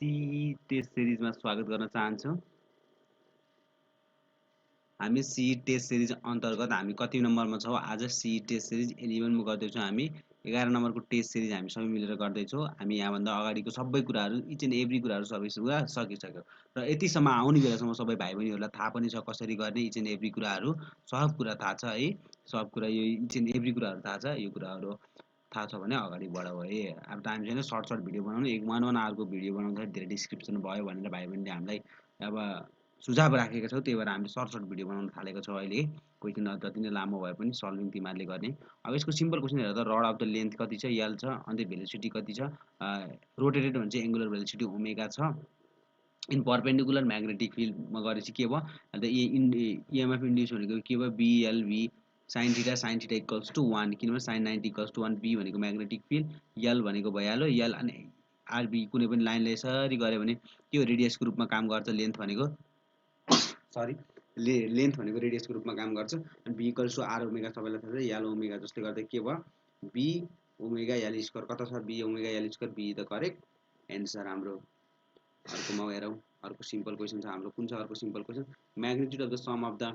CE test सिरिजमा स्वागत गर्न चाहन्छौँ। हामी सीई टेस्ट सिरिज अन्तर्गत हामी कति नम्बरमा छौँ? आज सीई टेस्ट सिरिज 11 मा गर्दैछौँ। हामी 11 नम्बरको टेस्ट सिरिज हामी सबै मिलेर गर्दैछौँ। हामी यहाँभन्दा अगाडिको सबै कुराहरू इच एन्ड एभ्री कुराहरू सबै कुरा सकिसक्यो र यतिसम्म आउने बेलासम्म सबै भाइ बहिनीहरूलाई थाहा पनि छ कसरी गर्ने इच एन्ड एभ्री कुराहरू सब कुरा थाहा छ है। सब कुरा यो इच एन्ड एभ्री कुराहरू थाहा छ। यो कुराहरू थाहा छ भने अगाडि बढाऊ है। अब टाइम छैन, सर्ट भिडियो बनाउनु। एक 1 आवरको भिडियो बनाउँदाखेरि धेरै डिस्क्रिप्सन भयो भनेर भाइ बहिनीले हामीलाई अब सुझाव राखेका छौँ। त्यही भएर हामीले सर्ट भिडियो बनाउन थालेको छौँ अहिले। क्वेसन जति नै लामो भए पनि सल्भिङ तिमीहरूले गर्ने। अब यसको सिम्पल क्वेसन हेर्दा रड अफ द लेन्थ कति छ? यल छ। अन्त भेलोसिटी कति छ? रोटेटेड भने चाहिँ एङ्गुलर भेलोसिटी ओमेगा छ। इन परपेन्डिकुलर म्याग्नेटिक फिल्डमा गरेपछि के भयो? अन्त इएमएफ इन्ड्युस भनेको के भयो? बिएलभी साइन थीटा इक्वल्स टु 1 किनभने साइन 90 इक्वल्स टु 1। बी भनेको म्याग्नेटिक फिल्ड, यल भनेको भइहाल्यो। यल अनि आरबी कुनै पनि लाइनले यसरी गऱ्यो भने के हो? रेडियसको रूपमा काम गर्छ। लेन्थ भनेको लेन्थ भनेको रेडियसको रूपमा काम गर्छ। अनि B equals to r omega सबैलाई थाहा छ। यल ओमेगा जसले गर्दा के भयो? बी ओमेगा यल स्क्वायर कता छ? B omega L square, B the correct answer हाम्रो। अर्कोमा हेरौँ। अर्को सिम्पल क्वेसन छ हाम्रो। कुन छ अर्को simple question? Magnitude of the sum of the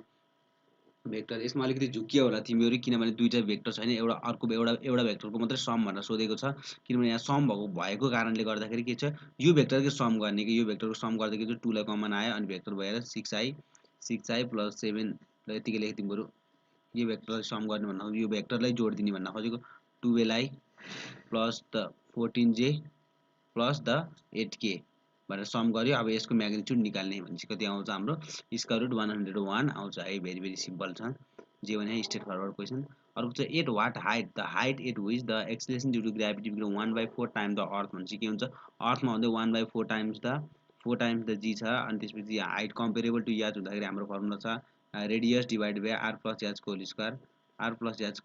vector. यसमा अलिकति झुकियो होला तिमीहरू, किनभने दुईटा भेक्टर छैन, एउटा भेक्टरको मात्रै सम भनेर सोधेको छ। किनभने यहाँ सम भएको कारणले गर्दाखेरि के छ? यो भेक्टरकै सम गर्ने कि यो भेक्टरको सम गर्दा के छ? 2 लाई कमन आयो अनि भेक्टर भएर 6i प्लस 7 ल यतिकै लेख तिमीहरू। यो भेक्टरलाई सम गर्ने भन्दा यो भेक्टरलाई जोड दिने भन्न खोजेको। 12i plus the 14j plus the 8k भनेर सम गर्यो। अब यसको म्याग्निट्युड निकाल्ने भनेपछि कति आउँछ? हाम्रो स्क्वायर रुट 101 आउँछ है। भेरी सिम्पल छ। जे भने स्ट्रेट फरवर्ड क्वेसन। अर्को छ at what height the height at which the acceleration due to gravity become 1/4 time the earth भनेपछि के हुन्छ? अर्थमा हुँदै 1/4 टाइम्स द जी छ। अनि त्यसपछि हाइट कम्पेरेबल टु याज हुँदाखेरि हाम्रो फर्मुला छ radius divide by r plus याजको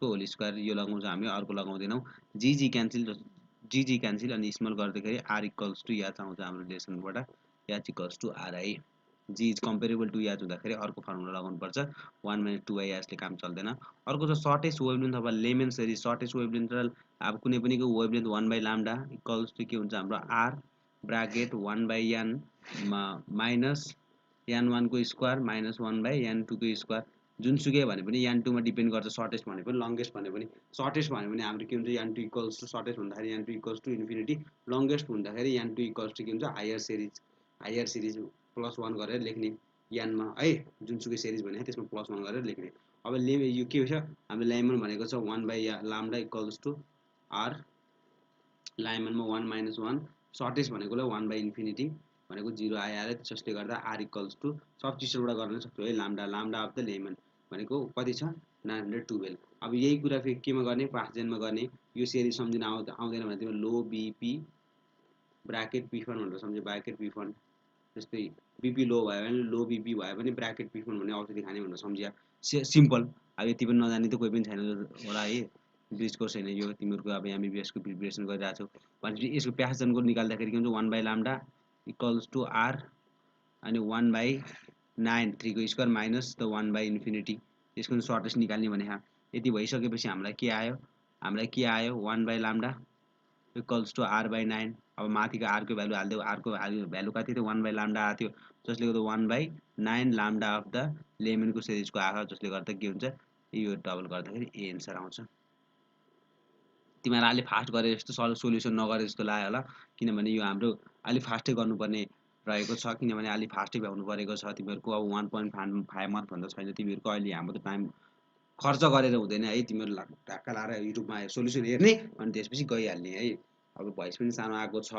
होल स्क्वायर। यो लगाउँछ हामी, अर्को लगाउँदैनौँ। जी क्यान्सिल अनि स्मल गर्दाखेरि आर इक्वल्स टु याज आउँछ हाम्रो रिलेसनबाट। याज इक्वल्स टु आर है। जी इज कम्पेरेबल टु याज हुँदाखेरि अर्को फर्मुला लगाउनुपर्छ। 1 - 2 याजले काम चल्दैन। अर्को छ shortest wavelength of lemon series. Shortest wavelength र अब कुनै पनिको वेभलेन्थ 1/λ इक्वल्स टु के हुन्छ? हाम्रो are bracket 1/n minus n1 को स्क्वायर माइनस 1/n2 को स्क्वायर। जुनसुकै भने पनि n2 मा डिपेन्ड गर्छ। सर्टेस्ट भने पनि लङ्गेस्ट भने पनि। सर्टेस्ट भन्यो भने हाम्रो के हुन्छ? n2 इक्वल्स टु सर्टेस्ट हुँदाखेरि n2 equals to infinity. Longest हुँदाखेरि n2 इक्वल्स टु के हुन्छ? हायर सिरिज प्लस 1 गरेर लेख्ने यानमा है। जुनसुकै सिरिज भने त्यसमा प्लस 1 गरेर लेख्ने। अब यो के छ? हाम्रो लेमन भनेको छ 1/λ इक्वल्स टु आर। लाइमनमा 1 - 1 सर्टेस्ट भनेकोलाई 1/इन्फिनिटी भनेको 0 आयो। जसले गर्दा आर इक्वल्स टु सब्स्टिट्युटबाट गर्न सक्छौँ है। लाम्डा अफ द लेमन भनेको कति छ? 912। अब यही कुरा फेरि केमा गर्ने? पास्ट जेनमा गर्ने। यो सिरिज सम्झिन आउँदैन भने तिम्रो लो बिपी ब्राकेट पी फन्ड भनेर सम्झ्यो। ब्राकेट पी फन्ड जस्तै बिपी लो भयो भने लो बिपी भयो भने ब्राकेट पी फन्ड भने औषधि खाने भनेर सम्झिया। सिम्पल। अब यति पनि नजाने त कोही पनि छैन होला है। ब्रिज कोर्स होइन यो, तिमीहरूको अब एमबिबिएसको प्रिपरेसन गरिरहेको छौ भनेपछि यसको प्यासनको निकाल्दाखेरि के हुन्छ? 1/λ इक्वल्स टु आर अनि 1/9 3 को स्क्वायर माइनस द 1/इन्फिनिटी। यसको सर्टेस्ट निकाल्ने भने यति भइसकेपछि हामीलाई के आयो? 1/λ इक्वल्स टु r/9। अब माथिको आरको भ्यालु हालिदियो। आरको भ्यालु कति थियो? 1/λ आएको थियो। जसले गर्दा 1/9 लाम्डा अफ द लेमनको सिरिजको आएको। जसले गर्दा के हुन्छ? यो डबल गर्दाखेरि ए एन्सर आउँछ। तिमीहरू अलि फास्ट गरे जस्तो सोल्युसन नगरे जस्तो लाग्यो होला, किनभने यो हाम्रो अलि फास्टै गर्नुपर्ने रहेको छ। किनभने अलि फास्टै भ्याउनु परेको छ तिमीहरूको। अब 1.5 मन्थ भन्दा छैन तिमीहरूको। अहिले हाम्रो त टाइम खर्च गरेर हुँदैन है। तिमीहरू ढाक्का लाएर युट्युबमा सोल्युसन हेर्ने अनि त्यसपछि गइहाल्ने है। अब भोइस पनि सानो आएको छ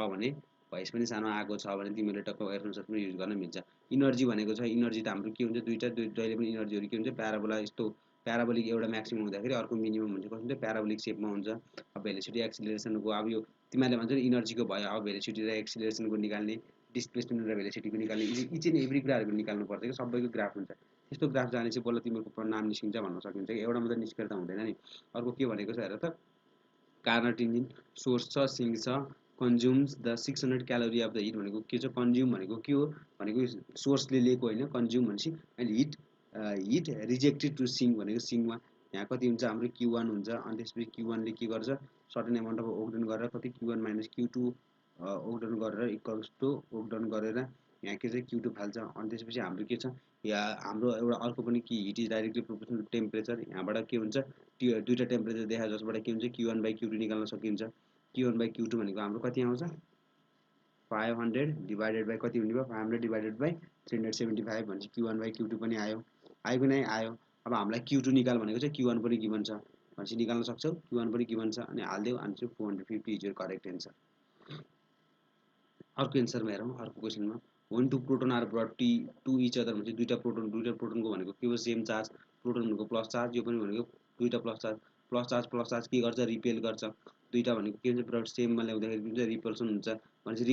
भने तिमीहरूले टक्क एयरफोन पनि युज गर्न मिल्छ। इनर्जी भनेको छ। इनर्जी त हाम्रो के हुन्छ? जहिले पनि इनर्जीहरू के हुन्छ? प्याराबोला यस्तो प्याराबोलिक एउटा म्याक्सिमम हुँदाखेरि अर्को मिनिमम हुन्छ। कस्तो हुन्छ? प्याराबोलिक सेपमा हुन्छ। अब भेलोसिटी एक्सिलरेसनको अब यो तिमीहरूले भन्छ नि इनर्जीको भयो। अब भेलोसिटी र एक्सिलरेसनको निकाल्ने, डिस्प्लेसमेन्ट र भेलोसिटीको निकाल्ने, इच एन्ड एभ्री कुराहरूको निकाल्नु पर्छ कि सबैको ग्राफ हुन्छ। त्यस्तो ग्राफ जाने चाहिँ बल्ल तिमीहरूको नाम निस्किन्छ भन्न सकिन्छ कि एउटा मात्रै निस्केर त हुँदैन नि। अर्को के भनेको छ हेर त? कार्नट इन्जिन सोर्स छ, सिङ्क छ, consumes the 600 calorie of the hit भनेको के छ? कन्ज्युम भनेको के हो? भनेको सोर्सले लिएको होइन। कन्ज्युम भनेपछि अहिले हिट रिजेक्टेड टु सिङ्क भनेको सिङ्कमा यहाँ कति हुन्छ? हाम्रो Q1 हुन्छ। अनि त्यसपछि Q1 ले के गर्छ? सर्टेन एमाउन्ट अफ ओक्टेन गरेर कति Q1 - Q2 ओक्डन गरेर इक्वल्स टु ओक्डन गरेर यहाँ के चाहिँ Q2 फाल्छ अनि त्यसपछि हाम्रो के छ यहाँ हाम्रो एउटा अर्को पनि कि heat is directly proportional to temperature यहाँबाट के हुन्छ दुईटा टेम्परेचर देखा जसबाट के हुन्छ Q1/Q2 निकाल्न सकिन्छ Q1/Q2 भनेको हाम्रो कति आउँछ 500 डिभाइडेड बाई कति हुने भयो 500 डिभाइडेड बाई 375 भनेपछि Q1/Q2 पनि आयो आयो कि नै आयो अब हामीलाई Q2 निकाल भनेको चाहिँ Q1 पनि गिभन छ भनेपछि निकाल्न सक्छौ Q1 पनि गिभन छ अनि हाल्देऊ answer 450 is your correct answer अर्को एन्सरमा हेरौँ अर्को क्वेसनमा when two proton are brought to each other भनेपछि दुईटा प्रोटोनको भनेको के हो सेम चार्ज प्रोटोन भनेको प्लस चार्ज यो पनि भनेको दुईटा प्लस चार्ज के गर्छ रिपेल गर्छ दुईटा भनेको के हुन्छ ब्रड सेममा ल्याउँदाखेरि के हुन्छ रिपल्सन हुन्छ भनेपछि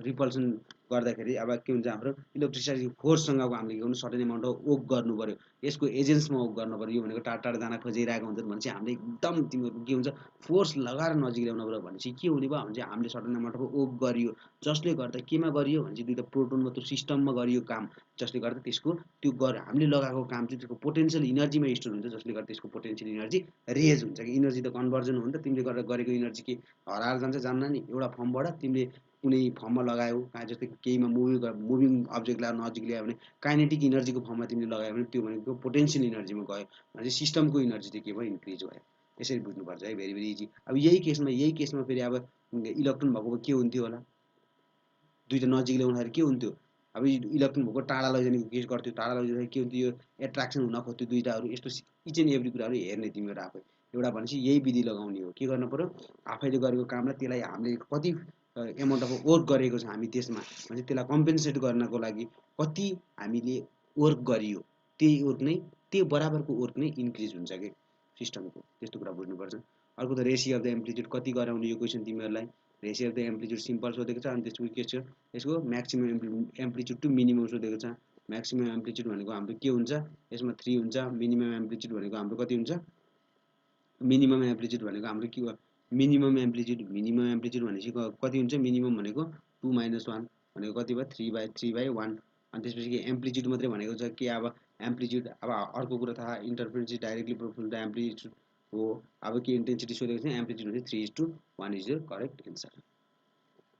रिपल्सन गर्दाखेरि अब के हुन्छ हाम्रो इलेक्ट्रिसिटी फोर्ससँगको हामीले के गर्नु सर्टेन एमाउन्ट अफ वर्क गर्नु पर्यो यसको एजेन्समा वर्क गर्नु पर्यो यो भनेको टाढा टाढा जान खोजिरहेको हुन्छ भनेपछि हामीले एकदम तिमीहरूको के हुन्छ फोर्स लगाएर नजिक ल्याउनु पर्यो भनेपछि के हुने भयो भने चाहिँ हामीले सर्टेन एमाउन्ट अफ वर्क गरियो जसले गर्दा केमा गरियो भने चाहिँ दुईटा प्रोटोनमा त्यो सिस्टममा गरियो काम जसले गर्दा त्यसको त्यो हामीले लगाएको काम चाहिँ त्यसको पोटेन्सियल इनर्जीमा स्टोर हुन्छ जसले गर्दा त्यसको पोटेन्सियल इनर्जी रेज हुन्छ कि इनर्जी त कन्भर्जन हो नि त तिमीले गरेको इनर्जी के हराएर जान्छ जान्न नि एउटा फर्मबाट तिमीले कुनै फर्ममा लगायौ जस्तै केहीमा मुभिङ अब्जेक्टलाई नजिक ल्यायो भने काइनेटिक इनर्जीको फर्ममा तिमीले लगायो भने त्यो भनेको पोटेन्सियल इनर्जीमा गयो भने सिस्टमको इनर्जी चाहिँ के भयो इन्क्रिज भयो यसरी बुझ्नुपर्छ है भेरी भेरी इजी अब यही केसमा फेरि अब इलेक्ट्रोन भएको के हुन्थ्यो होला दुईटा नजिक ल्याउँदाखेरि के हुन्थ्यो अब इलेक्ट्रोन भएको टाढा लैजानेको के गर्थ्यो टाढा लैजाँदाखेरि के हुन्थ्यो यो एट्र्याक्सन हुन खोज्थ्यो दुईटाहरू यस्तो इच एन्ड एभ्री कुराहरू हेर्ने तिमीहरू आफै एउटा भनेपछि यही विधि लगाउने हो के गर्नु पर्यो आफैले गरेको कामलाई त्यसलाई हामीले कति एमाउन्ट अफ वर्क गरेको छ हामी त्यसमा भने त्यसलाई कम्पेन्सेट गर्नको लागि कति हामीले वर्क गरियो त्यही वर्क नै त्यो बराबरको वर्क नै इन्क्रिज हुन्छ कि सिस्टमको त्यस्तो कुरा बुझ्नुपर्छ अर्को त रेसियो अफ द एम्प्लिट्युड कति गराउने यो क्वेसन तिमीहरूलाई ratio of the amplitude simple सोधेको छ अनि त्यसको के छ यसको म्याक्सिमम एम्प्लिट्युड टु मिनिमम सोधेको छ म्याक्सिमम एम्प्लिट्युड भनेको हाम्रो के हुन्छ यसमा 3 हुन्छ मिनिमम एम्प्लिट्युड भनेको हाम्रो कति हुन्छ मिनिमम एम्प्लिट्युड भनेको हाम्रो के हो मिनिमम एम्प्लिट्युड भनेपछि कति हुन्छ मिनिमम भनेको 2 - 1 भनेको कति भयो 3/1 अनि त्यसपछि के एम्प्लिट्युड मात्रै भनेको छ कि अब एम्प्लिट्युड अब अर्को कुरा थाहा interference directly proportional to amplitude हो अब के इन्टेन्सिटी सोधेको छ एम्प्लिट्युड भने 3:1 इज यर करेक्ट एन्सर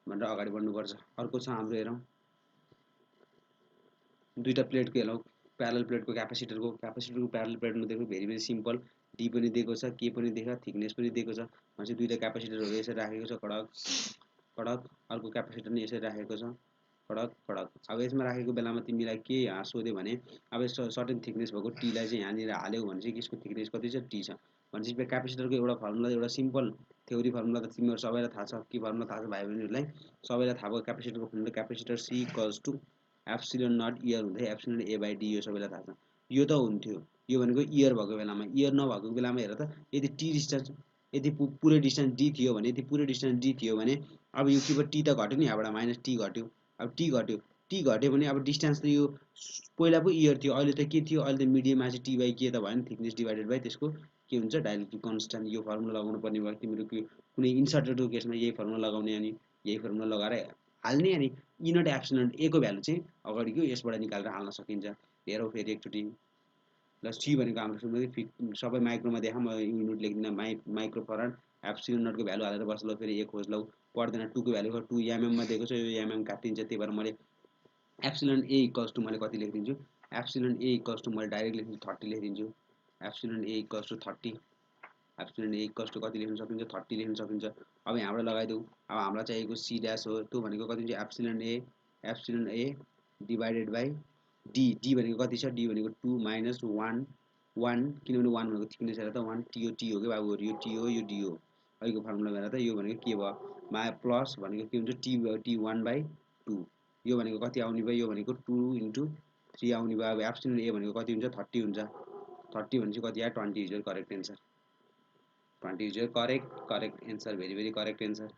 भनेर अगाडि बढ्नुपर्छ अर्को छ हाम्रो हेरौँ दुईटा प्लेटको हेरौँ प्यारल प्लेटको क्यापेसिटरको प्यारल प्लेटमा दिएको भेरी भेरी सिम्पल डी पनि दिएको छ के पनि दिएको थिकनेस पनि दिएको छ भनेपछि दुईटा क्यापेसिटरहरू यसरी राखेको छ कडक अर्को क्यापेसिटर पनि यसरी राखेको छ कडक अब यसमा राखेको बेलामा तिमीलाई के सोध्यो भने अब सर्टेन थिकनेस भएको टीलाई चाहिँ यहाँनिर हाल्यौ भने चाहिँ यसको थिकनेस कति छ टी छ भनेपछि क्यापेसिटरको एउटा फर्मुला एउटा सिम्पल थ्योरी फर्मुला त तिमीहरू सबैलाई थाहा छ के फर्मुला थाहा छ भाइ बहिनीहरूलाई सबैलाई थाहा भयो क्यापेसिटरको formula capacitor C equals to epsilon nought air हुँदै एप्सिलोन ए बाई डी यो सबैलाई थाहा छ यो त हुन्थ्यो यो भनेको इयर भएको बेलामा इयर नभएको बेलामा हेर त यदि टी डिस्टेन्स यदि पुरै डिस्टेन्स डी थियो भने यदि पुरै डिस्टेन्स डी थियो भने अब यो के भयो टी त घट्यो नि यहाँबाट माइनस टी घट्यो अब टी घट्यो भने अब डिस्टेन्स त यो पहिला पो इयर थियो अहिले त के थियो अहिले त मिडियममा चाहिँ टी बाई के त भयो नि थिकनेस डिभाइडेड बाई त्यसको के हुन्छ डाइलेक्ट्रिक कन्सट्यान्ट यो फर्मुला लगाउनु पर्ने भयो तिम्रो कुनै इन्सर्टेडको केसमा यही फर्मुला लगाउने अनि यही फर्मुला लगाएर हाल्ने अनि इनट एप्सिलोन ए को भ्यालु चाहिँ अगाडिको यसबाट निकालेर हाल्न सकिन्छ हेरौँ फेरि एकचोटि ल सी भनेको हाम्रो सुरु सबै माइक्रोमा देखा म युनिट लेख्दिनँ माइक्रो फराड एप्सिलोन नटको भ्यालु हालेर बस ल फेरि ए खोज लौ पर्दैन 2 को भ्यालु 2 एमएममा दिएको छ यो एमएम काटिन्छ त्यही भएर मैले एप्सिलोन ए इक्वल्स टु मैले कति लेखिदिन्छु एप्सिलोन ए इक्वल्स टु मैले डाइरेक्ट लेखिदिन्छु 30 लेखिदिन्छु epsilon A equals to 30 epsilon A equals to कति लेख्न सकिन्छ 30 लेख्न सकिन्छ अब यहाँबाट लगाइदेऊ अब हामीलाई चाहिएको सी ड्यास हो त्यो भनेको कति हुन्छ epsilon A divided by D भनेको कति छ डी भनेको 2 - 1 किनभने 1 भनेको थिकनेस हेर त 1 टी हो कि बाबुहरू यो टी हो यो डी हो अहिलेको फर्मुला हेर त यो भनेको के भयो प्लस भनेको के हुन्छ टी 1/2 यो भनेको कति आउने भयो यो भनेको 2 × 3 आउने भयो अब एप्सिलोन ए भनेको कति हुन्छ 30 हुन्छ 30 भनेपछि कति आयो 20 is your correct answer 20 is your correct answer very very correct answer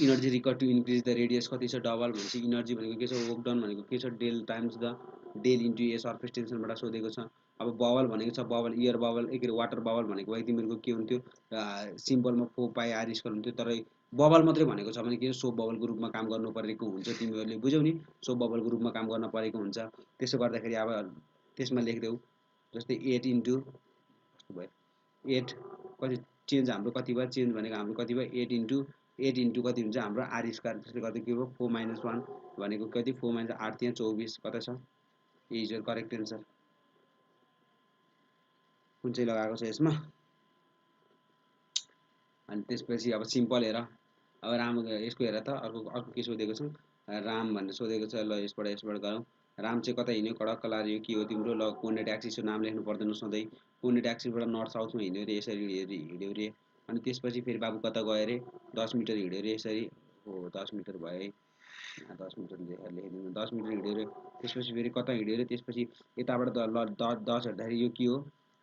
energy required to increase the radius कति छ डबल भनेपछि इनर्जी भनेको के छ वर्क डन भनेको के छ del times the del into a surface टेन्सनबाट सोधेको छ अब बबल भनेको छ बबल इयर बबल एक वाटर बबल भनेको भए तिमीहरूको के हुन्थ्यो सिम्पलमा 4πr² हुन्थ्यो तर बबल मात्रै भनेको छ भने के सोप बबलको रूपमा काम गर्नु परेको हुन्छ तिमीहरूले बुझ्यौ नि सोप बबलको रूपमा काम गर्न परेको हुन्छ त्यसो गर्दाखेरि अब त्यसमा लेख्देऊ जस्तै 8 × 8 कति चेन्ज हाम्रो कति भयो चेन्ज भनेको हाम्रो कति भयो 8 × 8 इन्टु कति हुन्छ हाम्रो आर स्क्वायर, त्यसले गर्दा के हो 4 - 1 भनेको कति 4 - 8 त्यहाँ 24 कता छ, इज योर करेक्ट एन्सर। कुन चाहिँ लगाएको छ यसमा। अनि त्यसपछि अब सिम्पल हेर, अब राम यसको हेर त अर्को के सोधेको छ, राम भनेर सोधेको छ। ल यसबाट गरौँ। राम चाहिँ कता हिँड्यो, कडक्क लाएर यो के हो तिम्रो, ल कोर्डिनेट एक्सिसको नाम लेख्नु पर्दैन सधैँ, कोर्डिनेट एक्सिसबाट नर्थ साउथमा हिँड्यो रे, यसरी हिँड्यो रे। अनि त्यसपछि फेरि बाबु कता गयो अरे 10 मिटर हिँड्यो रे यसरी, हो 10 मिटर भयो है, 10 मिटर लेखिदिनु, 10 मिटर हिँड्यो रे। त्यसपछि फेरि कता हिँड्यो रे, त्यसपछि यताबाट ल 10 हेर्दाखेरि यो के हो,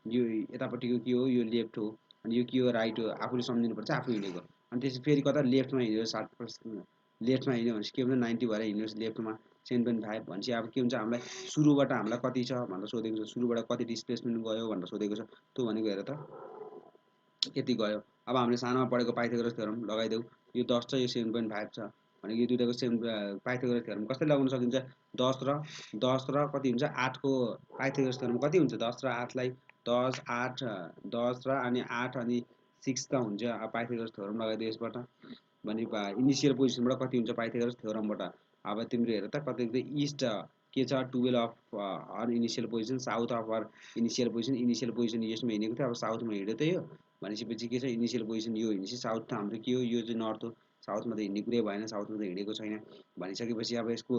यो यतापट्टिको के हो, यो लेफ्ट हो, अनि यो के हो राइट हो, आफूले सम्झिनुपर्छ आफू हिँडेको। अनि त्यसपछि फेरि कता लेफ्टमा हिँड्यो 60%, लेफ्टमा हिँड्यो भनेपछि के हुन्छ 90 भएर हिँड्यो लेफ्टमा 7.5 भनेपछि अब के हुन्छ हामीलाई सुरुबाट हामीलाई कति छ भनेर सोधेको छ, सुरुबाट कति डिस्प्लेसमेन्ट गयो भनेर सोधेको छ। त्यो भनेको हेर त यति गयो। अब हामीले सानोमा पढेको पाइथागोरस थ्योरम लगाइदेऊ, यो 10 छ यो 7.5 छ भनेको यो दुईटाको सेम पाइथागोरस थ्योरम कसरी लगाउन सकिन्छ, 10 र कति हुन्छ 8 को पाइथागोरस थ्योरम कति हुन्छ, 10 र 8 लाई 10 8 10 र अनि 8 अनि 6 त हुन्छ। अब पाइथागोरस थ्योरम लगाइदियो यसबाट भने इनिसियल पोजिसनबाट कति हुन्छ पाइथागोरस थ्योरमबाट। अब तिम्रो हेर त कति इस्ट के छ 12 of our initial position, south of our initial position, initial position इस्टमा हिँडेको थियो अब साउथमा हिँड्यो त यो भनेपछि के छ इनिसियल पोजिसन यो हिँडेपछि साउथ त हाम्रो के हो, यो चाहिँ नर्थ हो, साउथमा त हिँड्ने कुरै भएन, साउथमा त हिँडेको छैन भनिसकेपछि अब यसको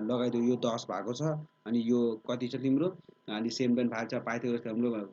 लगाइदियो यो 10 भएको छ अनि यो कति छ तिम्रो अनि 7.5 छ। पाइथागोरस थ्योरमले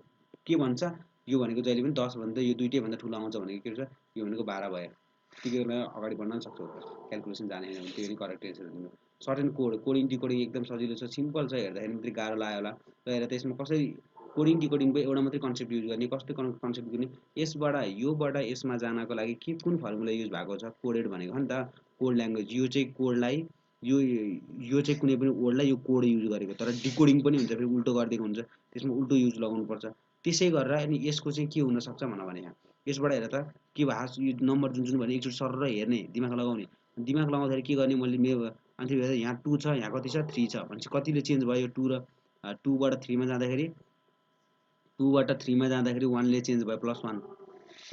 के भन्छ, यो भनेको जहिले पनि 10 भन्दा यो दुइटै भन्दा ठुलो आउँछ भनेको के हुन्छ, यो भनेको 12 भयो। त्यति बेला अगाडि बढ्न सक्छौ, क्यालकुलेसन जाने होइन भने त्यो पनि करेक्ट एन्सर दिनु। सर्ट एन्ड कोडिङ डिकोडिङ एकदम सजिलो छ, सिम्पल छ, हेर्दाखेरि मात्रै गाह्रो लाग्यो होला। र हेर त यसमा कसरी कोडिङ डिकोडिङको एउटा मात्रै कन्सेप्ट युज गर्ने, कस्तो कन्सेप्ट गर्ने, यसबाट योबाट यसमा जानको लागि के कुन फर्मुला युज भएको छ, कोडेड भनेको हो नि त, कोड ल्याङ्ग्वेज, यो चाहिँ कोडलाई यो चाहिँ कुनै पनि वर्डलाई यो कोड युज गरेको, तर डिकोडिङ पनि हुन्छ फेरि उल्टो गरिदिएको हुन्छ, त्यसमा उल्टो युज लगाउनुपर्छ। त्यसै गरेर अनि यसको चाहिँ के हुनसक्छ भने यहाँ यसबाट हेर त के भएको यो नम्बर जुन भने एकचोटि सर हेर्ने दिमाग लगाउने, दिमाग लगाउँदाखेरि के गर्ने मैले मेरो अनि फेरि यहाँ 2 छ यहाँ कति छ 3 छ भनेपछि कतिले चेन्ज भयो 2 र 2 बाट 3 मा जाँदाखेरि 2 बाट 3 मा जाँदाखेरि 1 ले चेन्ज भयो +1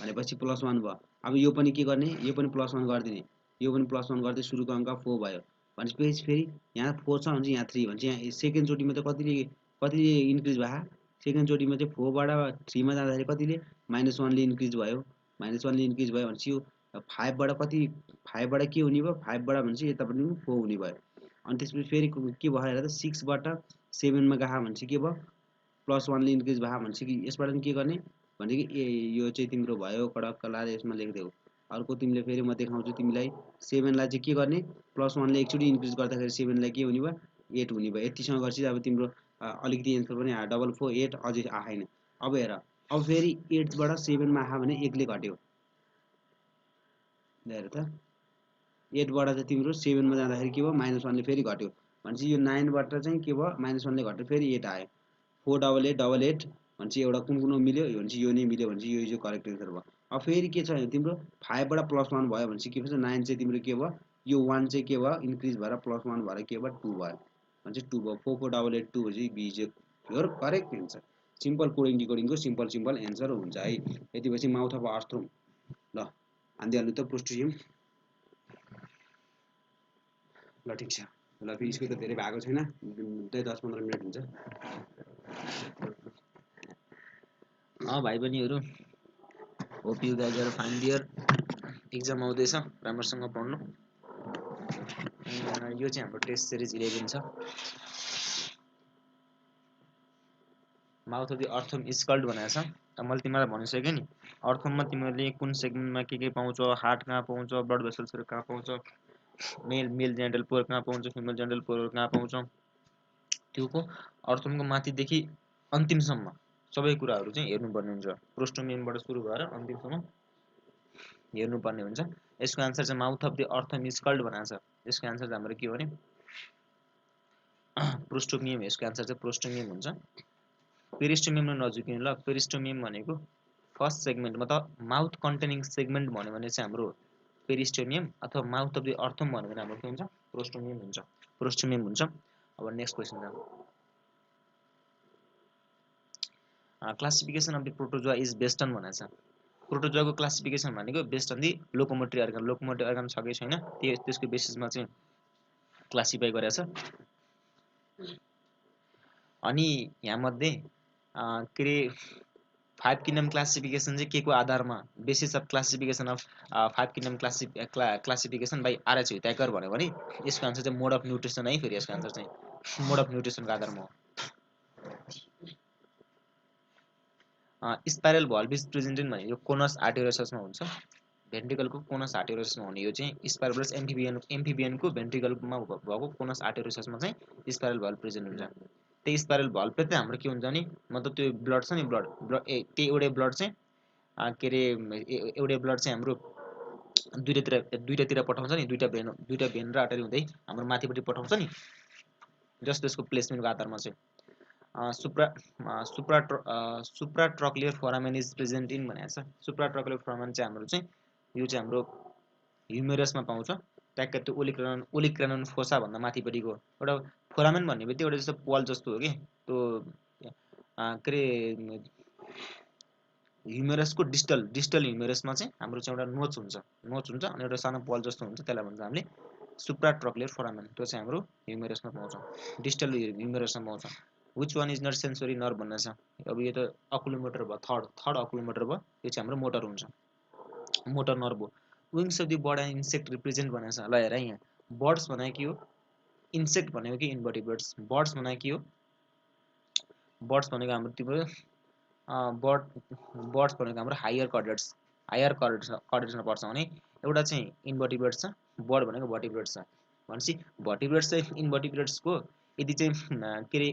भनेपछि +1 भयो। अब यो पनि के गर्ने, यो पनि +1 गरिदिने, यो पनि +1 गर्दै सुरुको अङ्क 4 भयो भनेपछि फेरि यहाँ 4 छ भने यहाँ 3 भन्छ, यहाँ सेकेन्ड चोटिमा त कतिले इन्क्रिज भयो, सेकेन्ड चोटिमा चाहिँ 4 बाट 3 मा जाँदाखेरि कतिले -1 ले इन्क्रिज भयो, -1 ले इन्क्रिज भयो भनेपछि यो 5 बाट कति 5 बाट के हुने भयो, 5 बाट भनेपछि यतापट्टि 4 हुने भयो। अनि त्यसपछि फेरि के भयो हेर त 6 बाट 7 मा गयो भनेपछि के भयो +1 ले इन्क्रिज भयो भनेपछि कि यसबाट पनि के गर्ने भनेको यो चाहिँ तिम्रो भयो कडक्क लाएर यसमा लेखिदेऊ। अर्को तिमीले फेरि म देखाउँछु तिमीलाई 7 लाई चाहिँ के गर्ने +1 ले एकचोटि इन्क्रिज गर्दाखेरि 7 लाई के हुने भयो 8 हुने भयो। यतिसँग गर्छ अब तिम्रो अलिकति एन्सर पनि आयो 4 4 8 अझै आएन। अब हेर अब फेरि 8 बाट 7 मा आयो भने 1 ले घट्यो, हेर त 8 बाट चाहिँ तिम्रो 7 मा जाँदाखेरि के भयो -1 ले फेरि घट्यो भनेपछि यो 9 बाट चाहिँ के भयो -1 ले घट्यो फेरि 8 आयो। 48888 भनेपछि एउटा कुन मिल्यो भनेपछि यो नै मिल्यो भनेपछि यो चाहिँ करेक्ट एन्सर भयो। अब फेरि के छ भने तिम्रो 5 बाट +1 भयो भनेपछि के भन्छ 9 चाहिँ तिम्रो के भयो यो 1 चाहिँ के भयो इन्क्रिज भएर +1 भएर के भयो 2 भयो भनेपछि 2 भयो 44882 भनेपछि B is your correct answer. Simple coding डिकोडिङको सिम्पल एन्सर हुन्छ है। यति पछि माउथ अफ अर्थरूम ल हान्दिहाल्नु त प्रोस्टिजियम ल ठिक छ ल फेरि त धेरै भएको छैन 10-15 मिनट हुन्छ। भाइ बहिनीहरू hope you guys are fine dear, exam आउँदैछ राम्रोसँग पढ्नु। यो चाहिँ हाम्रो टेस्ट सिरिज 11 छ। माउथ अफ द अर्थम स्कल्ड भनेको छ। अब मैले तिमीलाई भनिसकेँ नि अर्थममा तिमीहरूले कुन सेगमेन्टमा के पाउँछ, हार्ट कहाँ पाउँछ, ब्लड भेसल्सहरू कहाँ पाउँछ, मेल जेनिटल पोर कहाँ पाउँछ, फिमेल जेनिटल पोर कहाँ पाउँछ, त्योको अर्थमको माथिदेखि अन्तिमसम्म सबै कुराहरू चाहिँ हेर्नुपर्ने हुन्छ। प्रोस्टोमियमबाट सुरु भएर अन्तिमसम्म हेर्नुपर्ने हुन्छ। यसको आन्सर चाहिँ माउथ अफ द अर्थम स्कल्ड भनेको छ। यसको आन्सर चाहिँ हाम्रो के हो भने प्रोस्टोमियम। यसको आन्सर चाहिँ प्रोस्टोमियम हुन्छ। पेरिस्टोमियम नजिकिनु ल। पेरिस्टोमियम भनेको फर्स्ट सेगमेन्ट मतलब माउथ कन्टेनिङ सेगमेन्ट भन्यो भने चाहिँ हाम्रो पेरिस्टोमियम अथवा माउथ अफ द अर्थम भन्यो भने हाम्रो के हुन्छ प्रोस्टोमियम हुन्छ। प्रोस्टोमियम हुन्छ। अब नेक्स्ट क्वेसन जाऊ। Classification of the protozoa is based on भनेको छ। प्रोटोजोआको क्लासिफिकेसन भनेको based on the locomotory organ छ कि छैन त्यसको बेसिसमा चाहिँ क्लासिफाई गरेछ। अनि यहाँ मध्ये के रे 5 किङडम क्लासिफिकेसन चाहिँ के को आधारमा basis of classification of 5 kingdom classification by R H Whittaker भन्यो भने यसको आन्सर चाहिँ मोड अफ न्युट्रिसन है। फेरि यसको आन्सर चाहिँ मोड अफ न्युट्रिसनको आधारमा हो। Spiral valve is present in भने यो कोनस आर्टेरियोससमा हुन्छ। भेन्ट्रिकलको कोनस आर्टेरियोसमा हुने यो चाहिँ स्पाइरल एम्फिबियनको भेन्ट्रिकलमा भएको कोनस आर्टेरियोससमा चाहिँ स्पाइरल भल्भ प्रेजेन्ट हुन्छ। त्यही स्पाइरल भल्भ चाहिँ हाम्रो के हुन्छ भने मतलब त्यो ब्लड छ नि ब्लड त्यो एउटै ब्लड चाहिँ के रे एउटै ब्लड चाहिँ हाम्रो दुईटातिर पठाउँछ नि दुईटा भेन र आर्टरी हुँदै हाम्रो माथिपट्टि पठाउँछ नि जस्ट त्यसको प्लेसमेन्टको आधारमा चाहिँ सुप्राट्रक्युलर फोरामेन इज प्रेजेन्ट इन भनेको छ। सुप्राट्रक्युलर फोरामेन चाहिँ हाम्रो चाहिँ यो चाहिँ हाम्रो ह्युमेरसमा पाउँछ। ट्याक्क त्यो ओलिक्रानन फोसा भन्दा माथिपट्टिको एउटा फोरामेन भन्ने बित्तिकै एउटा जस्तो पल जस्तो हो कि त्यो के रे ह्युमेरसको डिस्टल ह्युमेरसमा चाहिँ हाम्रो चाहिँ एउटा नोच हुन्छ अनि एउटा सानो पल जस्तो हुन्छ, त्यसलाई भन्छ हामीले सुप्राट्रक्युलर फोरामेन। त्यो चाहिँ हाम्रो ह्युमेरसमा पाउँछ, डिस्टल ह्युमेरसमा पाउँछ। Which one is not sensory nerve भन्ने छ। अब यो त अकुलोमोटर भयो, थर्ड अकुलोमोटर भयो, यो चाहिँ हाम्रो मोटर हुन्छ, मोटर नर्भ हो। Wings of the bird and insect represent भनेको छ। ल हेर यहाँ बर्ड्स भनेको के हो, इन्सेक्ट भनेको के इन्भर्टिब्रेट्स। बर्ड्स भनेको के हो, बर्ड्स भनेको हाम्रो तिम्रो बर्ड्स भनेको हाम्रो हायर कर्डेट्समा पर्छ भने एउटा चाहिँ इन्भर्टिब्रेट्स छ, बर्ड भनेको भर्टिब्रेट्स छ। भनेपछि भर्टिब्रेट्स चाहिँ इन्भर्टिब्रेट्सको यदि चाहिँ के अरे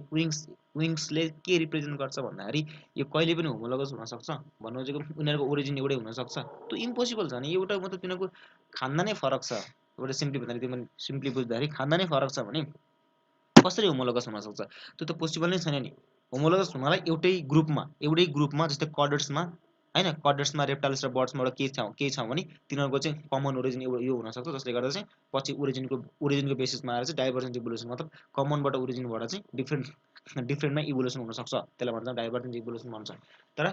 विङ्सले के रिप्रेजेन्ट गर्छ भन्दाखेरि यो कहिले पनि होमोलोगस हुनसक्छ भन्नु चाहिँ उनीहरूको ओरिजिन एउटै हुनसक्छ, त्यो इम्पोसिबल छ नि। एउटा मतलब तिनीहरूको खानदानै फरक छ, एउटा सिम्पली भन्दाखेरि तिमीले सिम्पली बुझ्दाखेरि खानदानै फरक छ भने कसरी होमोलोगस हुनसक्छ, त्यो त पोसिबल नै छैन नि। होमोलोगस हुनलाई एउटै ग्रुपमा जस्तै कर्डेट्समा होइन, कर्डेट्समा रेप्टाइल्स र बर्ड्समा एउटा के छ भने तिनीहरूको चाहिँ कमन ओरिजिन यो हुनसक्छ, जसले गर्दा चाहिँ पछि ओरिजिनको बेसिसमा आएर चाहिँ डाइभर्जेन्ट इभोल्युसन मतलब कमनबाट ओरिजिनबाट चाहिँ डिफ्रेन्टमा इभोल्युसन हुनसक्छ, त्यसलाई भन्छ डाइभर्जेन्ट इभोल्युसन भन्छ। तर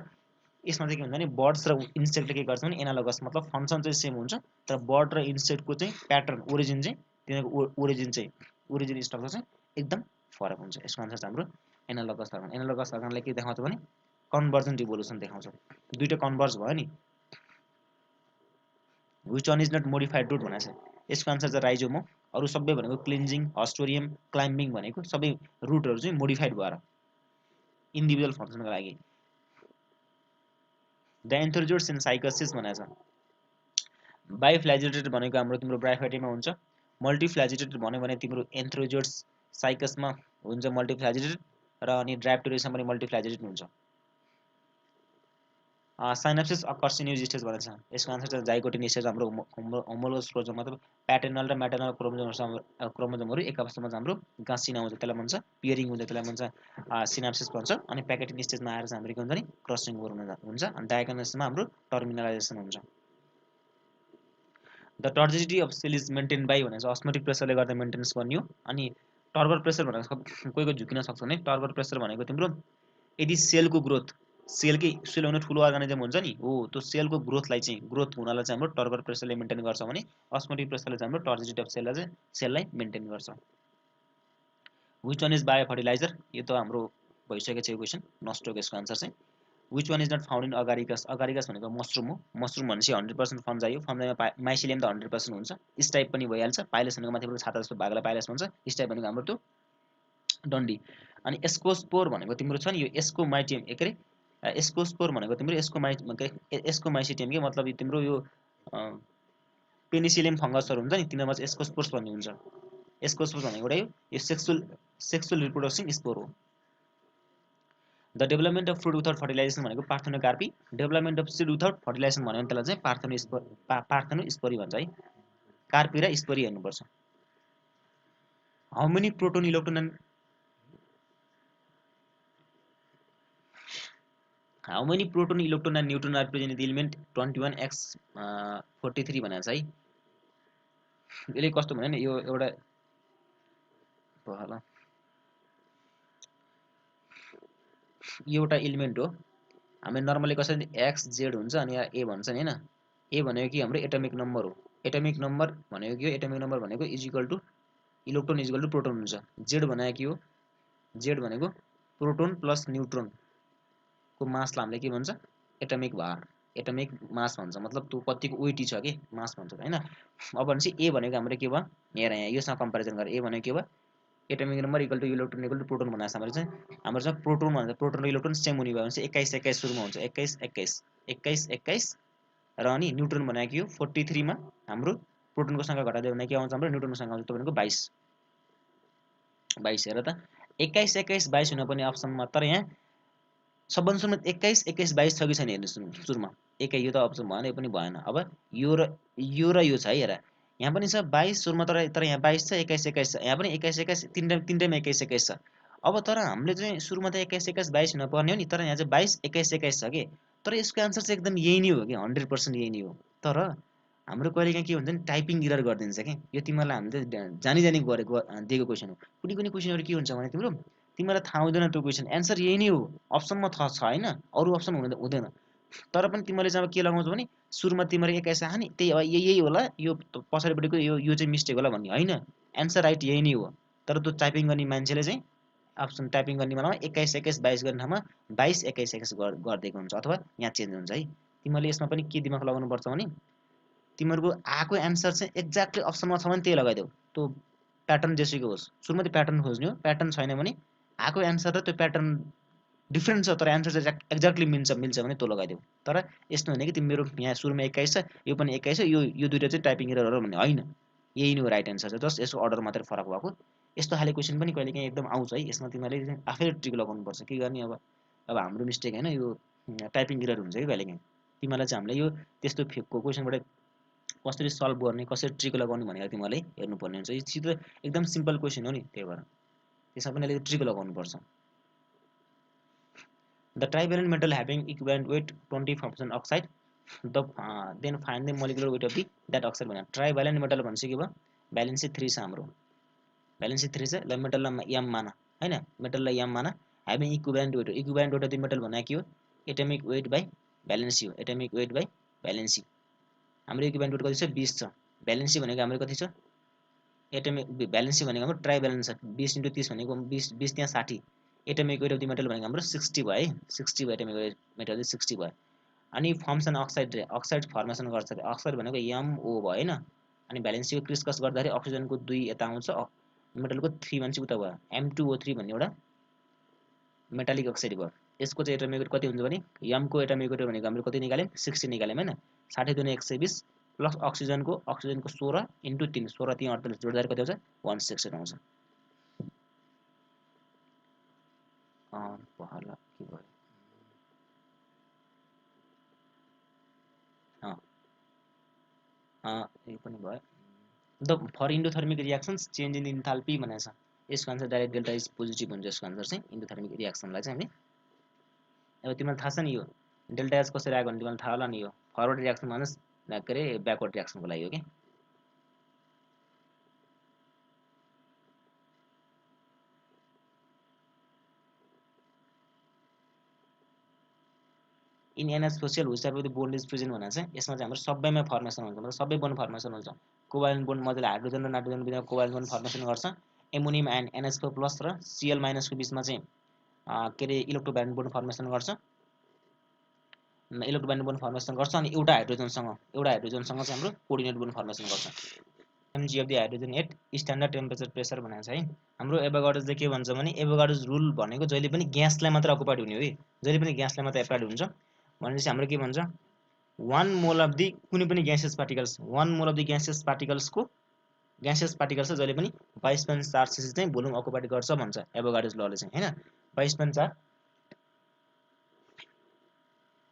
यसमा चाहिँ के हुन्छ भने बर्ड्स र इन्सेक्टले के गर्छ भने एनालोगस मतलब फङ्सन चाहिँ सेम हुन्छ, तर बर्ड र इन्सेक्टको चाहिँ प्याटर्न ओरिजिन चाहिँ तिनीहरूको ओरिजिन स्ट्रक्चर चाहिँ एकदम फरक हुन्छ। यसको आन्सर चाहिँ हाम्रो एनालोगस अर्गन। एनालोगस अर्गनले के देखाउँछ भने कन्भर्जेन्ट इभोल्युसन देखाउँछ, दुईटा कन्भर्ज भयो नि। Which one is not modified root भनेको छ, यसको आन्सर चाहिँ राइजोम हो। अरू सबै भनेको क्लिन्जिङ, हस्टोरियम, क्लाइम्बिङ भनेको सबै रुटहरू चाहिँ मोडिफाइड भएर इन्डिभिजुअल फङ्सनको लागि। द एन्थ्रोजोइड्स इन साइकोसिस भनेको छ। बाइफ्ल्याजिटेटेड भनेको हाम्रो तिम्रो ब्राइफाइटीमा हुन्छ, मल्टिफ्ल्याजिटेटेड भन्यो भने तिम्रो एन्थ्रोजोइड्स साइकसमा हुन्छ मल्टिफ्ल्याजिटेटेड, र अनि ड्राइप्टोरियसमा पनि मल्टिफ्ल्याजिटेटेड हुन्छ। साइनाप्सिस अकर्स इन स्टेज भनेको छ, यसको आन्सर चाहिँ जाइगोटिन स्टेज हाम्रो होमोलोगस क्रोमोजोम मतलब प्याटर्नल र म्याटर्नल क्रोमोजोमहरू एक आपसमा हाम्रो गाँसिन हुन्छ, त्यसलाई भन्छ पियरिङ हुन्छ, त्यसलाई भन्छ सिनाप्सिस भन्छ। अनि प्याकेटिङ स्टेजमा आएर चाहिँ हाम्रो के हुन्छ नि क्रसिङ ओभर हुन्छ, अनि डायगोनसिसमा हाम्रो टर्मिनलाइजेसन हुन्छ। The turgidity of cell is maintain by भनेको छ अस्मोटिक प्रेसरले गर्दा मेन्टेनेन्स गर्ने हो। अनि टर्बर प्रेसर भनेको कोही झुकिन सक्छ भने टर्बर प्रेसर भनेको तिम्रो यदि सेलको ग्रोथ सेल हुने ठुलो अर्गानिजम हुन्छ नि हो, त्यो सेलको ग्रोथ हुनलाई चाहिँ हाम्रो टर्बर प्रेसरले मेन्टेन गर्छ भने अस्मोटिक प्रेसरले चाहिँ हाम्रो टर्जिडिटी अफ सेललाई मेन्टेन गर्छ। Which one is bio fertilizer, यो त हाम्रो भइसकेको छ यो क्वेसन, नष्ट हो यसको आन्सर चाहिँ। Which one is not found in Agaricus, Agaricus भनेको मसरुम हो, मसरुम भनेपछि 100% फन्जाई हो, फन्जाईमा माइसिलियम त 100% हुन्छ, स्टाइप पनि भइहाल्छ, पाइलस भनेको माथिबाट छाता जस्तो भागलाई पाइलस भन्छ, स्टाइप भनेको हाम्रो त्यो डन्डी। अनि एस्कोस्पोर भनेको तिम्रो छ नि यो एस्कोमाइटियम के अरे एस्कोस्पोर भनेको तिम्रो एस्कोमाइसिटियम के मतलब तिम्रो यो पेनिसिलियम फङ्गसहरू हुन्छ नि तिनीहरूमा चाहिँ एस्कोस्पोर्स भन्ने हुन्छ। एस्कोस्पोर्स भनेको एउटा यो सेक्सुअल रिप्रोडक्सन स्पोर हो। The development of fruit without fertilization भनेको parthenocarpy, development of seed without fertilization भन्यो भने त्यसलाई चाहिँ पार्थेनोस्पोरी भन्छ है, कार्पी र स्पोरी हेर्नुपर्छ। How many proton electron and neutron are present in the element 21x43 भनेको छ है। यसले कस्तो भन्यो नि यो एउटा यो एउटा एलिमेन्ट हो हामीले नर्मली कसरी एक्स जेड हुन्छ अनि यहाँ ए भन्छ नि हैन। ए भनेको के हाम्रो एटमिक नम्बर हो। एटमिक नम्बर भनेको के हो? एटमिक नम्बर भनेको is equal to electron is equal to proton हुन्छ। जेड भनेको के हो? जेड भनेको प्रोटोन प्लस न्यूट्रोन को मासलाई हामीले के भन्छ? एटमिक भार, एटमिक मास भन्छ। मतलब त्यो कतिको वेटी छ के मास भन्छ हैन। अब भनेपछि ए भनेको हाम्रो के भयो? हेर यहाँ योसँग कम्पेरिजन गरेर ए भनेको के भयो? Atomic number equal to electron equal to proton भनेको हाम्रो चाहिँ प्रोटोन भन्छ। प्रोटोन र इलेक्ट्रोन सेम हुने भयो भने चाहिँ 21 21 सुरुमा हुन्छ। 21 21 21 21 र अनि न्यूट्रोन भनेको के हो? 43 मा हाम्रो प्रोटोनको संख्या घटाइदियो भने के आउँछ? हाम्रो न्यूट्रोनको संख्या आउँछ तपाईको 22 22 हेर त 21 21 22 हुन पर्ने अप्सनमा, तर यहाँ सबभन्दा सुरुमा 21 21 22 छ कि छैन हेर्नुहोस् सुरुमा। एकै यो त अप्सन भएन, यो पनि भएन। अब यो र यो छ है हेर। यहाँ पनि छ 22 सुरुमा, तर यहाँ 22 छ, 21 21 छ। यहाँ पनि 21 21 तीनटैमा 21 21 छ। अब तर हामीले चाहिँ सुरुमा त 21 21 22 हुन पर्ने हो नि, तर यहाँ चाहिँ 22 21 21 छ के। तर यसको आन्सर चाहिँ एकदम यही नै हो कि 100% यही नै हो। तर हाम्रो कहिलेकाहीँ के हुन्छ नि टाइपिङ इरर गरिदिन्छ के। यो तिमीहरूलाई हामीले जानी जानी गरेको दिएको क्वेसन हो। कुनै कुनै क्वेसनहरू के हुन्छ भने तिमीलाई थाहा हुँदैन त्यो क्वेसन एन्सर यही नै हो, अप्सनमा थाहा छ हैन, अरू अप्सन हुँदैन। तर पनि तिमीले चाहिँ अब के लगाउँछौ भने सुरुमा तिमीले 21 आहा नि त्यही अब यही होला, यो पछाडिपट्टिको यो चाहिँ मिस्टेक होला भन्ने हैन। एन्सर राइट यही नै हो। तर त्यो टाइपिङ गर्ने मान्छेले चाहिँ अप्सन टाइपिङ गर्ने बेलामा 21 21 22 गर्ने ठाउँमा 22 21 21 गरिदिएको हुन्छ, अथवा यहाँ चेन्ज हुन्छ है। तिमीले यसमा पनि के दिमाग लगाउनु पर्छ भने तिमीहरूको आएको एन्सर चाहिँ एक्ज्याक्टली अप्सनमा छ भने त्यही लगाइदेऊ। त्यो प्याटर्न जेसुकै होस्, सुरुमा त्यो प्याटर्न खोज्ने हो। प्याटर्न छैन भने आएको एन्सर र त्यो प्याटर्न डिफ्रेन्ट छ तर एन्सर चाहिँ एक्ज्याक्टली मिल्छ भने त्यो लगाइदेऊ। तर यस्तो होइन कि तिमी मेरो यहाँ सुरुमा 21 छ, यो पनि 21 छ, यो दुइटा चाहिँ टाइपिङ एरर हो भन्ने होइन। यही नै हो राइट एन्सर चाहिँ, जस्ट यसको अर्डर मात्रै फरक भएको। यस्तो खाले क्वेसन पनि कहिलेकाहीँ एकदम आउँछ है। यसमा तिमीहरूले आफै ट्रिक लगाउनुपर्छ। के गर्ने अब हाम्रो मिस्टेक होइन, यो टाइपिङ एरर हुन्छ कि कहिलेकाहीँ। तिमीलाई चाहिँ हामीले यो त्यस्तो फेकको क्वेसनबाट कसरी सल्भ गर्ने, कसरी ट्रिक लगाउने भनेर तिमीहरूले हेर्नुपर्ने हुन्छ। यो चिज त एकदम सिम्पल क्वेसन हो नि, त्यही भएर त्यसमा पनि अलिकति ट्रिक लगाउनुपर्छ। The trivalent metal having equivalent weight 20% oxide, then find the molecular weight of that oxide भने ट्राइभ्यालेन्ट मेटल भनेपछि के भयो? भ्यालेन्सी 3 छ हाम्रो, भ्यालेन्सी 3 छ। ल मेटललाई m माना हैन, मेटललाई m माना। having equivalent weight of the metal भनेको के हो? एटमिक वेट बाइ भ्यालेन्सी हो। एटमिक वेट बाइ भ्यालेन्सी हाम्रो इक्विभ्यालेन्ट वेट कति छ? 20 छ। भ्यालेन्सी भनेको हाम्रो कति छ? एटमिक भ्यालेन्सी भनेको हाम्रो ट्राइभ्यालेन्ट छ। 20 × 30 भनेको 20 त्यहाँ 60। Atomic weight of the metal भनेको हाम्रो 60 भयो है। 60 भयो, एटमिक वेट मेटल चाहिँ 60 भयो। अनि firms and oxide, oxide formation गर्छ। अक्साइड भनेको MO भयो हैन। अनि भ्यालेन्सीको क्रिसक्रस गर्दाखेरि अक्सिजनको 2 यता आउँछ, मेटलको 3 भनेपछि उता भयो। M2O3 भन्ने एउटा मेटालिक अक्साइड भयो। यसको चाहिँ एटमिक वेट कति हुन्छ भने M को एटमिक वेट भनेको हाम्रो कति निकाल्यौँ? 60 निकाल्यौँ हैन। 60 × 2 = 120 प्लस अक्सिजनको 16 × 3 16 3 48 जोड्दाखेरि कति आउँछ? 160 आउँछ। पहला के भयो? यो पनि भयो। The for endothermic reactions change in enthalpy भनेको छ। यसको answer direct delta is positive हुन्छ। यसको आन्सर चाहिँ इन्डोथर्मिक रियाक्सनलाई चाहिँ हामीले अब तिमीलाई थाहा छ नि यो डेल्टा एच कसरी आएको भने तिमीलाई थाहा होला नि। यो फरवर्ड रियाक्सन माइनस के अरे ब्याकवर्ड रियाक्सनको लागि हो कि। In NH4Cl which type of the bond is present भनेको चाहिँ यसमा चाहिँ हाम्रो सबैमा फर्मेसन हुन्छ, मतलब सबै बोन्ड फर्मेसन हुन्छ। कोभालेन्ट बोन्ड मजाले हाइड्रोजन र नाइट्रोजन बिचमा कोभालेन्ट बोन्ड फर्मेसन गर्छ। एमोनियम आयन NH4+ र Cl- को बिचमा चाहिँ के अरे इलेक्ट्रोभ्यालेन्ट बोन्ड फर्मेसन गर्छ। इलेक्ट्रोभ्यालेन्ट बोन्ड फर्मेसन गर्छ अनि एउटा हाइड्रोजनसँग चाहिँ हाम्रो कोर्डिनेट बोन्ड फर्मेसन गर्छ। mg of the hydrogen at standard temperature pressure भनेको छ है। हाम्रो एभोगाड्रोले के भन्छ भने एभोगाड्रोज रुल भनेको जहिले पनि ग्यासलाई मात्र अकुपाइड हुने हो है। जहिले पनि ग्यासलाई मात्र अकुपाइड हुन्छ भनेपछि हाम्रो के भन्छ 1 मोल अफ द कुनै पनि gaseous particles 1 mole of the gaseous particles जहिले पनि 22.4 cc चाहिँ भोल्युम अकुपाइड गर्छ भन्छ एभोगाड्रोज लले चाहिँ हैन। 22.4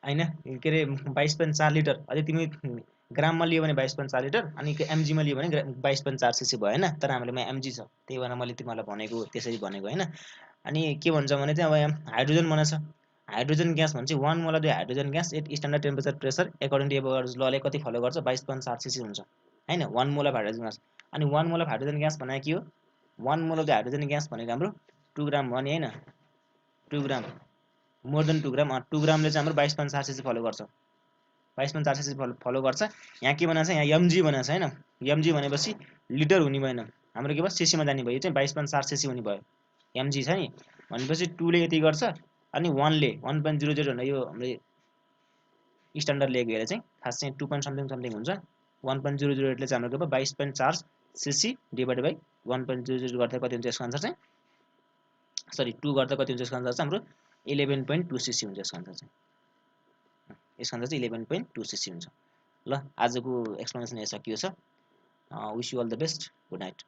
हैन के अरे 22.4 लिटर। अझै तिमी ग्राममा लियो भने 22.4 लिटर अनि एमजीमा लियो भने 22.4 cc भयो हैन। तर हामीलेमा एमजी छ त्यही भएर मैले तिमीलाई भनेको त्यसरी भनेको हैन। अनि के भन्छ भने चाहिँ अब यहाँ हाइड्रोजन भनेछ। हाइड्रोजन ग्यास भन्छ 1 mole of the hydrogen gas at standard temperature pressure according to Avogadro's लले कति फलो गर्छ? 22.4 cc हुन्छ हैन। 1 मोल अफ हाइड्रोजन ग्यास अनि 1 मोल अफ हाइड्रोजन ग्यास भनेको के हो? 1 mole of the hydrogen gas भनेको हाम्रो 2 ग्राम हो नि हैन। 2 ग्राम मोर देन 2 ग्राम 2 ग्रामले चाहिँ हाम्रो 22.4 cc फलो गर्छ 22.4 cc फलो गर्छ यहाँ के भनेको छ यहाँ mg भनेको छ हैन mg भनेपछि लिटर हुने भएन हाम्रो के भयो cc मा जाने भयो यो चाहिँ 22.4 cc हुने भयो mg छ नि भनेपछि 2 ले यति गर्छ अनि 1 ले 1.00 भन्दा यो हामीले स्ट्यान्डर्ड लिएको हेरे चाहिँ खास चाहिँ 2 point something something हुन्छ 1.008 ले चाहिँ हाम्रो के भयो 22.4 cc डिभाइडेड बाइ 1.00 गर्दा कति हुन्छ यसको आन्सर चाहिँ सरी 2 गर्दा कति हुन्छ यसको आन्सर चाहिँ हाम्रो 11.2 cc हुन्छ यसको आन्सर चाहिँ यसको आन्सर चाहिँ 11.2 cc हुन्छ ल आजको एक्सप्लेनेसन यहाँ सकियो छ wish you all the best good night